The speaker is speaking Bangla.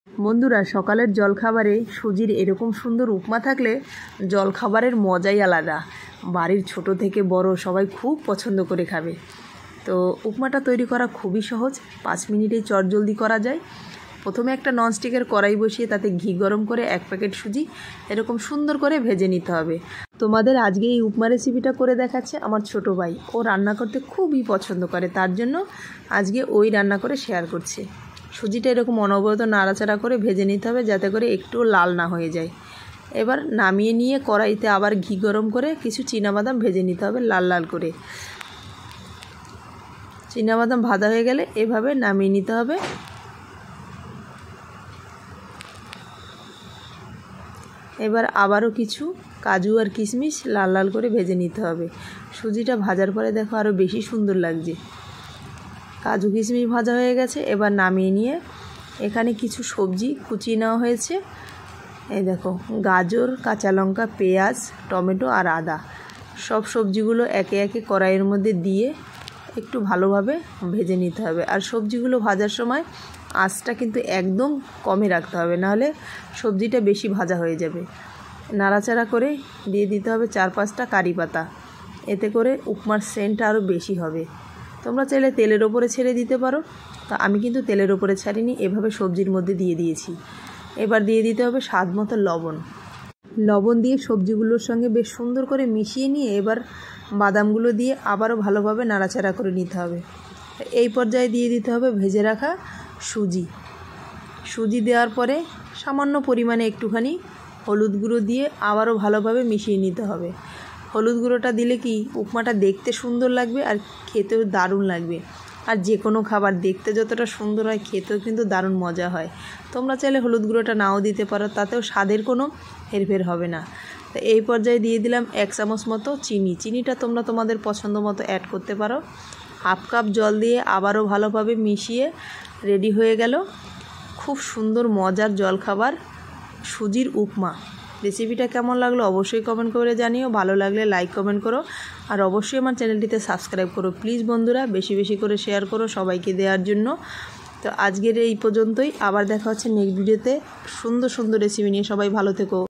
বন্ধুরা, সকালের জলখাবারে সুজির এরকম সুন্দর উপমা থাকলে জলখাবারের মজাই আলাদা। বাড়ির ছোট থেকে বড় সবাই খুব পছন্দ করে খাবে। তো উপমাটা তৈরি করা খুবই সহজ, 5 মিনিটেই চটজলদি করা যায়। প্রথমে একটা ননস্টিকের কড়াই বসিয়ে তাতে ঘি গরম করে 1 প্যাকেট সুজি এরকম সুন্দর করে ভেজে নিতে হবে। তোমাদের আজকে এই উপমা রেসিপিটা করে দেখাচ্ছে আমার ছোট ভাই। ও রান্না করতে খুবই পছন্দ করে, তার জন্য আজকে ওই রান্না করে শেয়ার করছে। সুজিটা এরকম অনবরত নাড়াচাড়া করে ভেজে নিতে হবে যাতে করে একটু লাল না হয়ে যায়। এবার নামিয়ে নিয়ে কড়াইতে আবার ঘি গরম করে কিছু চীনাবাদাম ভেজে নিতে হবে লাল লাল করে। চীনাবাদাম ভাজা হয়ে গেলে এভাবে নামিয়ে নিতে হবে। এবার আবারও কিছু কাজু আর কিশমিশ লাল লাল করে ভেজে নিতে হবে। সুজিটা ভাজার পরে দেখো আরও বেশি সুন্দর লাগছে। কাজু কিশমিশ ভাজা হয়ে গেছে, এবার নামিয়ে নিয়ে এখানে কিছু সবজি কুচিয়ে নেওয়া হয়েছে। এই দেখো, গাজর, কাঁচা লঙ্কা, পেঁয়াজ, টমেটো আর আদা, সব সবজিগুলো একে একে কড়াইয়ের মধ্যে দিয়ে একটু ভালোভাবে ভেজে নিতে হবে। আর সবজিগুলো ভাজার সময় আঁচটা কিন্তু একদম কমে রাখতে হবে, নাহলে সবজিটা বেশি ভাজা হয়ে যাবে। নাড়াচাড়া করে দিয়ে দিতে হবে 4-5টা কারি পাতা, এতে করে উপমার সেন্টটা আরও বেশি হবে। তোমরা চাইলে তেলের ওপরে ছেড়ে দিতে পারো, তা আমি কিন্তু তেলের ওপরে ছাড়িনি, এভাবে সবজির মধ্যে দিয়ে দিয়েছি। এবার দিয়ে দিতে হবে স্বাদ মতো লবণ। লবণ দিয়ে সবজিগুলোর সঙ্গে বেশ সুন্দর করে মিশিয়ে নিয়ে এবার বাদামগুলো দিয়ে আবারও ভালোভাবে নাড়াচাড়া করে নিতে হবে। এই পর্যায়ে দিয়ে দিতে হবে ভেজে রাখা সুজি দেওয়ার পরে সামান্য পরিমাণে একটুখানি হলুদ গুঁড়ো দিয়ে আবারও ভালোভাবে মিশিয়ে নিতে হবে। হলুদ গুঁড়োটা দিলে কি উপমাটা দেখতে সুন্দর লাগবে আর খেতেও দারুণ লাগবে। আর যে কোনো খাবার দেখতে যতটা সুন্দর হয় খেতেও কিন্তু দারুণ মজা হয়। তোমরা চাইলে হলুদ গুঁড়োটা নাও দিতে পারো, তাতেও স্বাদের কোনো হেরফের হবে না। তো এই পর্যায়ে দিয়ে দিলাম 1 চামচ মতো চিনিটা তোমরা তোমাদের পছন্দ মতো অ্যাড করতে পারো। 1/2 কাপ জল দিয়ে আবারও ভালোভাবে মিশিয়ে রেডি হয়ে গেল খুব সুন্দর মজার জলখাবার সুজির উপমা। রেসিপিটা কেমন লাগলো অবশ্যই কমেন্ট করে জানিও। ভালো লাগলে লাইক কমেন্ট করো, আর অবশ্যই আমার চ্যানেলটিতে সাবস্ক্রাইব করো প্লিজ বন্ধুরা। বেশি বেশি করে শেয়ার করো সবাইকে দেওয়ার জন্য। তো আজকের এই পর্যন্তই, আবার দেখা হচ্ছে নেক্সট ভিডিওতে সুন্দর সুন্দর রেসিপি নিয়ে। সবাই ভালো থেকো।